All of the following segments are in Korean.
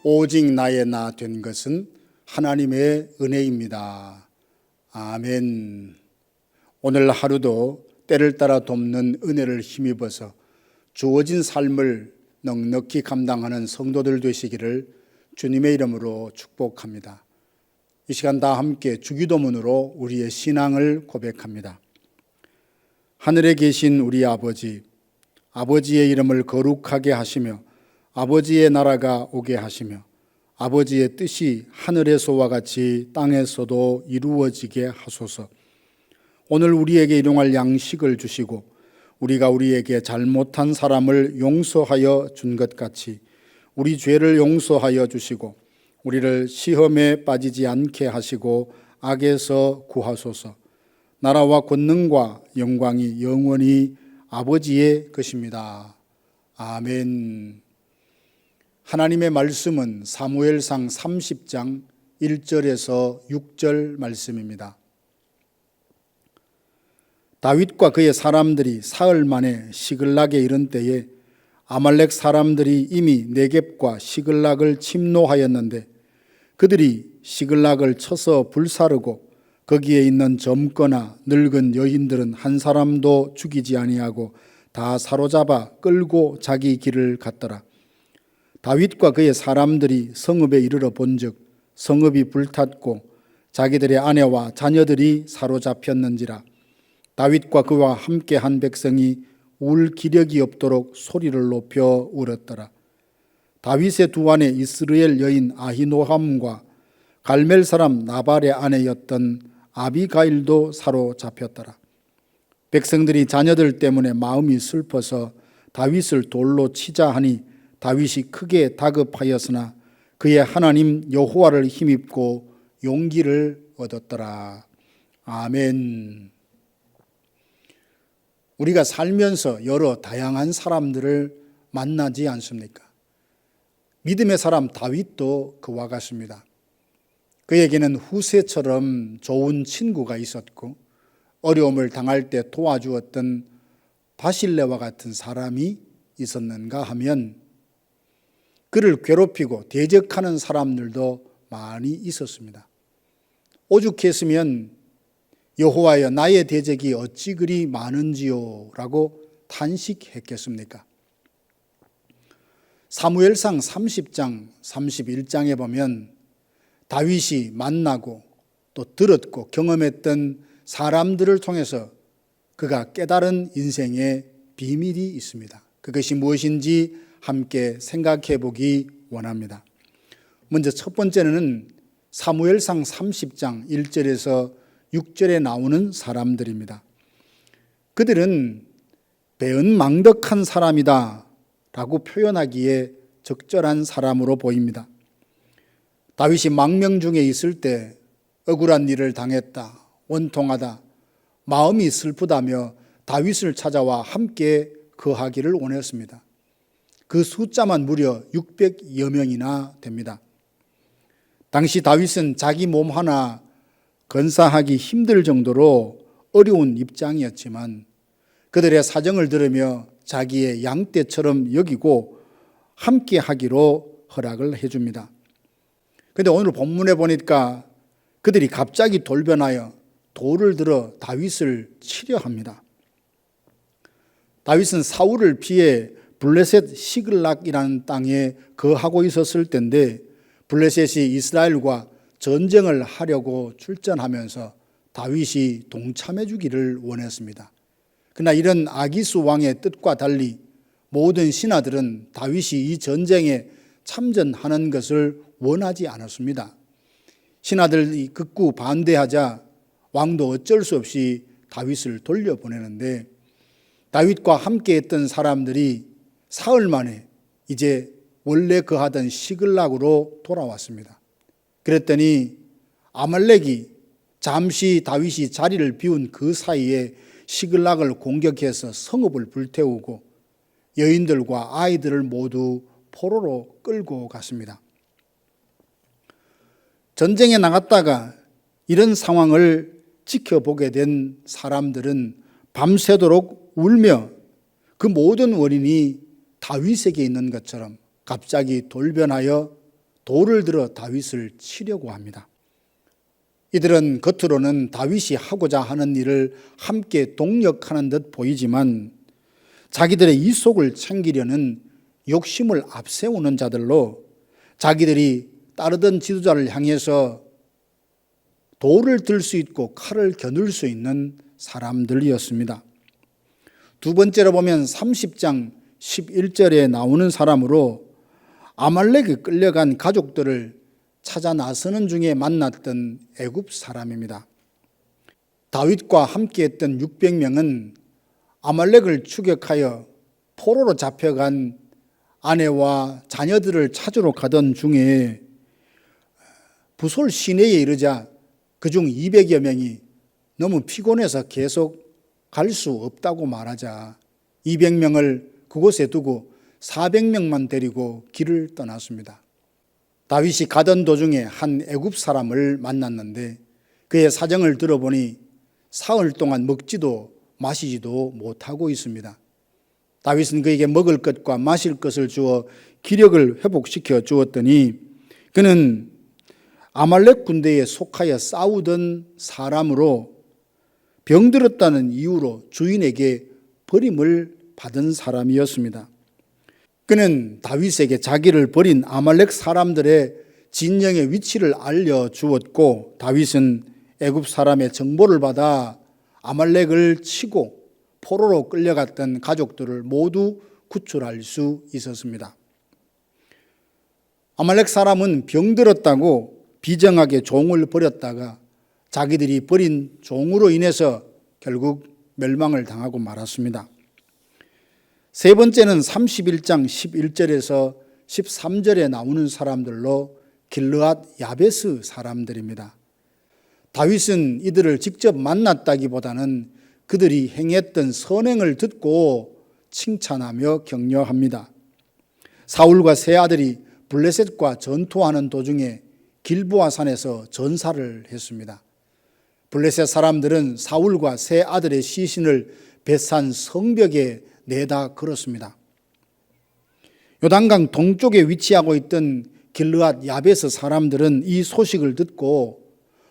오직 나의 나 된 것은 하나님의 은혜입니다. 아멘. 오늘 하루도 때를 따라 돕는 은혜를 힘입어서 주어진 삶을 넉넉히 감당하는 성도들 되시기를 주님의 이름으로 축복합니다. 이 시간 다 함께 주기도문으로 우리의 신앙을 고백합니다. 하늘에 계신 우리 아버지, 아버지의 이름을 거룩하게 하시며 아버지의 나라가 오게 하시며 아버지의 뜻이 하늘에서와 같이 땅에서도 이루어지게 하소서. 오늘 우리에게 일용할 양식을 주시고 우리가 우리에게 잘못한 사람을 용서하여 준 것 같이 우리 죄를 용서하여 주시고 우리를 시험에 빠지지 않게 하시고 악에서 구하소서. 나라와 권능과 영광이 영원히 아버지의 것입니다. 아멘. 하나님의 말씀은 사무엘상 30장 1절에서 6절 말씀입니다. 다윗과 그의 사람들이 사흘 만에 시글락에 이른 때에 아말렉 사람들이 이미 네겝과 시글락을 침노하였는데 그들이 시글락을 쳐서 불사르고 거기에 있는 젊거나 늙은 여인들은 한 사람도 죽이지 아니하고 다 사로잡아 끌고 자기 길을 갔더라. 다윗과 그의 사람들이 성읍에 이르러 본즉 성읍이 불탔고 자기들의 아내와 자녀들이 사로잡혔는지라. 다윗과 그와 함께한 백성이 울 기력이 없도록 소리를 높여 울었더라. 다윗의 두 아내 이스라엘 여인 아히노함과 갈멜 사람 나발의 아내였던 아비가일도 사로잡혔더라. 백성들이 자녀들 때문에 마음이 슬퍼서 다윗을 돌로 치자 하니 다윗이 크게 다급하였으나 그의 하나님 여호와를 힘입고 용기를 얻었더라. 아멘. 우리가 살면서 여러 다양한 사람들을 만나지 않습니까? 믿음의 사람 다윗도 그와 같습니다. 그에게는 후세처럼 좋은 친구가 있었고 어려움을 당할 때 도와주었던 바실레와 같은 사람이 있었는가 하면 그를 괴롭히고 대적하는 사람들도 많이 있었습니다. 오죽했으면 여호와여 나의 대적이 어찌 그리 많은지요 라고 탄식했겠습니까? 사무엘상 30장 31장에 보면 다윗이 만나고 또 들었고 경험했던 사람들을 통해서 그가 깨달은 인생의 비밀이 있습니다. 그것이 무엇인지 함께 생각해 보기 원합니다. 먼저 첫 번째는 사무엘상 30장 1절에서 6절에 나오는 사람들입니다. 그들은 배은망덕한 사람이다 라고 표현하기에 적절한 사람으로 보입니다. 다윗이 망명 중에 있을 때 억울한 일을 당했다, 원통하다, 마음이 슬프다며 다윗을 찾아와 함께 거하기를 원했습니다. 그 숫자만 무려 600여 명이나 됩니다. 당시 다윗은 자기 몸 하나 건사하기 힘들 정도로 어려운 입장이었지만 그들의 사정을 들으며 자기의 양떼처럼 여기고 함께 하기로 허락을 해줍니다. 그런데 오늘 본문에 보니까 그들이 갑자기 돌변하여 돌을 들어 다윗을 치려 합니다. 다윗은 사울을 피해 블레셋 시글락이라는 땅에 거하고 있었을 때인데 블레셋이 이스라엘과 전쟁을 하려고 출전하면서 다윗이 동참해 주기를 원했습니다. 그러나 이런 아기스 왕의 뜻과 달리 모든 신하들은 다윗이 이 전쟁에 참전하는 것을 원하지 않았습니다. 신하들이 극구 반대하자 왕도 어쩔 수 없이 다윗을 돌려보내는데 다윗과 함께했던 사람들이 사흘 만에 이제 원래 거하던 시글락으로 돌아왔습니다. 그랬더니 아말렉이 잠시 다윗이 자리를 비운 그 사이에 시글락을 공격해서 성읍을 불태우고 여인들과 아이들을 모두 포로로 끌고 갔습니다. 전쟁에 나갔다가 이런 상황을 지켜보게 된 사람들은 밤새도록 울며 그 모든 원인이 다윗에게 있는 것처럼 갑자기 돌변하여 돌을 들어 다윗을 치려고 합니다. 이들은 겉으로는 다윗이 하고자 하는 일을 함께 동력하는 듯 보이지만 자기들의 이속을 챙기려는 욕심을 앞세우는 자들로 자기들이 따르던 지도자를 향해서 돌을 들 수 있고 칼을 겨눌 수 있는 사람들이었습니다. 두 번째로 보면 30장 11절에 나오는 사람으로 아말렉에 끌려간 가족들을 찾아 나서는 중에 만났던 애굽 사람입니다. 다윗과 함께했던 600명은 아말렉을 추격하여 포로로 잡혀간 아내와 자녀들을 찾으러 가던 중에 부솔 시내에 이르자 그중 200여 명이 너무 피곤해서 계속 갈 수 없다고 말하자 200명을 그곳에 두고 400명만 데리고 길을 떠났습니다. 다윗이 가던 도중에 한 애굽 사람을 만났는데 그의 사정을 들어보니 사흘 동안 먹지도 마시지도 못하고 있습니다. 다윗은 그에게 먹을 것과 마실 것을 주어 기력을 회복시켜 주었더니 그는 아말렉 군대에 속하여 싸우던 사람으로 병들었다는 이유로 주인에게 버림을 받은 사람이었습니다. 그는 다윗에게 자기를 버린 아말렉 사람들의 진영의 위치를 알려주었고 다윗은 애굽 사람의 정보를 받아 아말렉을 치고 포로로 끌려갔던 가족들을 모두 구출할 수 있었습니다. 아말렉 사람은 병들었다고 비정하게 종을 버렸다가 자기들이 버린 종으로 인해서 결국 멸망을 당하고 말았습니다. 세 번째는 31장 11절에서 13절에 나오는 사람들로 길르앗 야베스 사람들입니다. 다윗은 이들을 직접 만났다기보다는 그들이 행했던 선행을 듣고 칭찬하며 격려합니다. 사울과 세 아들이 블레셋과 전투하는 도중에 길보아 산에서 전사를 했습니다. 블레셋 사람들은 사울과 세 아들의 시신을 벳산 성벽에 내다 걸었습니다. 요단강 동쪽에 위치하고 있던 길르앗 야베스 사람들은 이 소식을 듣고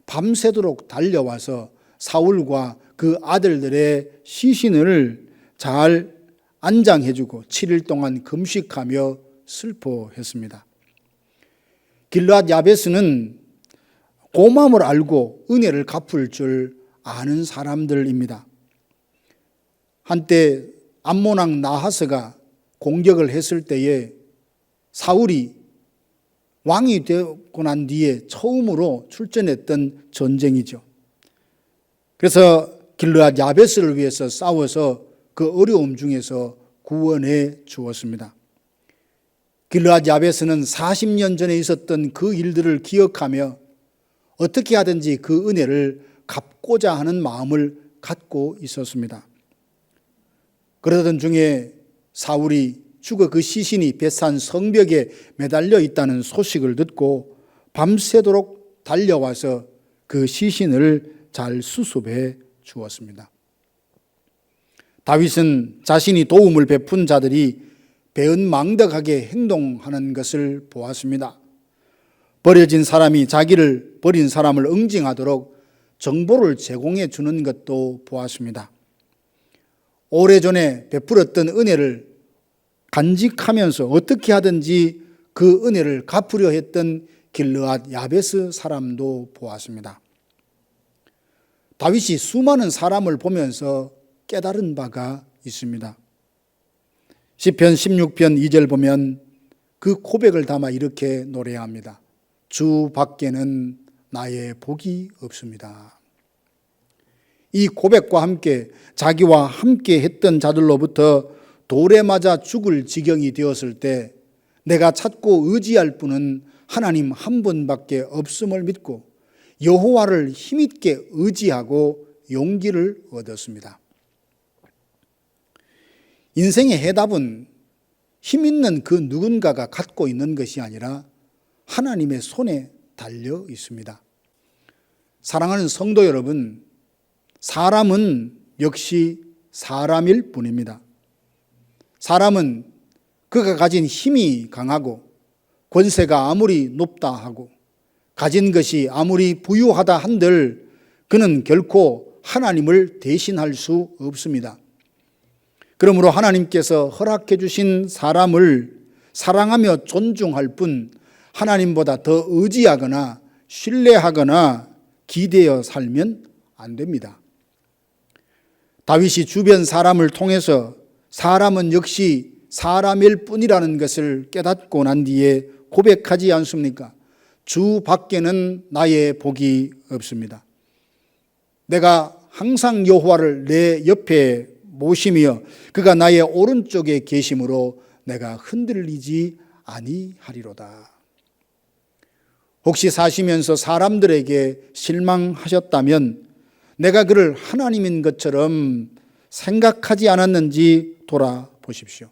밤새도록 달려와서 사울과 그 아들들의 시신을 잘 안장해주고 7일 동안 금식하며 슬퍼했습니다. 길르앗 야베스는 고마움을 알고 은혜를 갚을 줄 아는 사람들입니다. 한때 암몬왕 나하스가 공격을 했을 때에 사울이 왕이 되고 난 뒤에 처음으로 출전했던 전쟁이죠. 그래서 길르앗 야베스를 위해서 싸워서 그 어려움 중에서 구원해 주었습니다. 길르앗 야베스는 40년 전에 있었던 그 일들을 기억하며 어떻게 하든지 그 은혜를 갚고자 하는 마음을 갖고 있었습니다. 그러던 중에 사울이 죽어 그 시신이 벳산 성벽에 매달려 있다는 소식을 듣고 밤새도록 달려와서 그 시신을 잘 수습해 주었습니다. 다윗은 자신이 도움을 베푼 자들이 배은망덕하게 행동하는 것을 보았습니다. 버려진 사람이 자기를 버린 사람을 응징하도록 정보를 제공해 주는 것도 보았습니다. 오래전에 베풀었던 은혜를 간직하면서 어떻게 하든지 그 은혜를 갚으려 했던 길르앗 야베스 사람도 보았습니다. 다윗이 수많은 사람을 보면서 깨달은 바가 있습니다. 시편 16편 2절 보면 그 고백을 담아 이렇게 노래합니다. 주 밖에는 나의 복이 없습니다. 이 고백과 함께 자기와 함께 했던 자들로부터 돌에 맞아 죽을 지경이 되었을 때 내가 찾고 의지할 분은 하나님 한 분밖에 없음을 믿고 여호와를 힘있게 의지하고 용기를 얻었습니다. 인생의 해답은 힘 있는 그 누군가가 갖고 있는 것이 아니라 하나님의 손에 달려 있습니다. 사랑하는 성도 여러분, 사람은 역시 사람일 뿐입니다. 사람은 그가 가진 힘이 강하고 권세가 아무리 높다 하고 가진 것이 아무리 부유하다 한들 그는 결코 하나님을 대신할 수 없습니다. 그러므로 하나님께서 허락해 주신 사람을 사랑하며 존중할 뿐 하나님보다 더 의지하거나 신뢰하거나 기대어 살면 안 됩니다. 다윗이 주변 사람을 통해서 사람은 역시 사람일 뿐이라는 것을 깨닫고 난 뒤에 고백하지 않습니까? 주 밖에는 나의 복이 없습니다. 내가 항상 여호와를 내 옆에 모시며 그가 나의 오른쪽에 계심으로 내가 흔들리지 아니하리로다. 혹시 사시면서 사람들에게 실망하셨다면 내가 그를 하나님인 것처럼 생각하지 않았는지 돌아보십시오.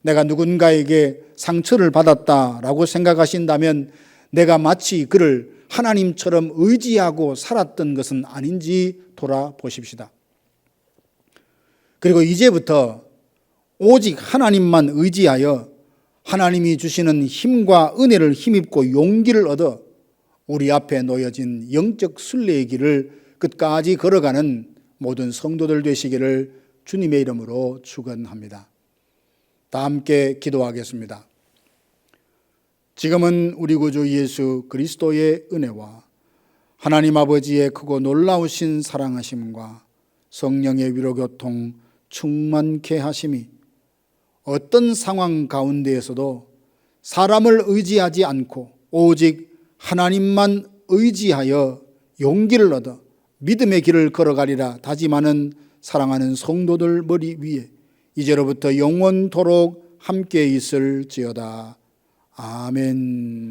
내가 누군가에게 상처를 받았다라고 생각하신다면 내가 마치 그를 하나님처럼 의지하고 살았던 것은 아닌지 돌아보십시다. 그리고 이제부터 오직 하나님만 의지하여 하나님이 주시는 힘과 은혜를 힘입고 용기를 얻어 우리 앞에 놓여진 영적 순례의 길을 끝까지 걸어가는 모든 성도들 되시기를 주님의 이름으로 축원합니다. 다 함께 기도하겠습니다. 지금은 우리 구주 예수 그리스도의 은혜와 하나님 아버지의 크고 놀라우신 사랑하심과 성령의 위로교통 충만케 하심이 어떤 상황 가운데에서도 사람을 의지하지 않고 오직 하나님만 의지하여 용기를 얻어 믿음의 길을 걸어가리라 다짐하는 사랑하는 성도들 머리 위에 이제로부터 영원토록 함께 있을지어다. 아멘.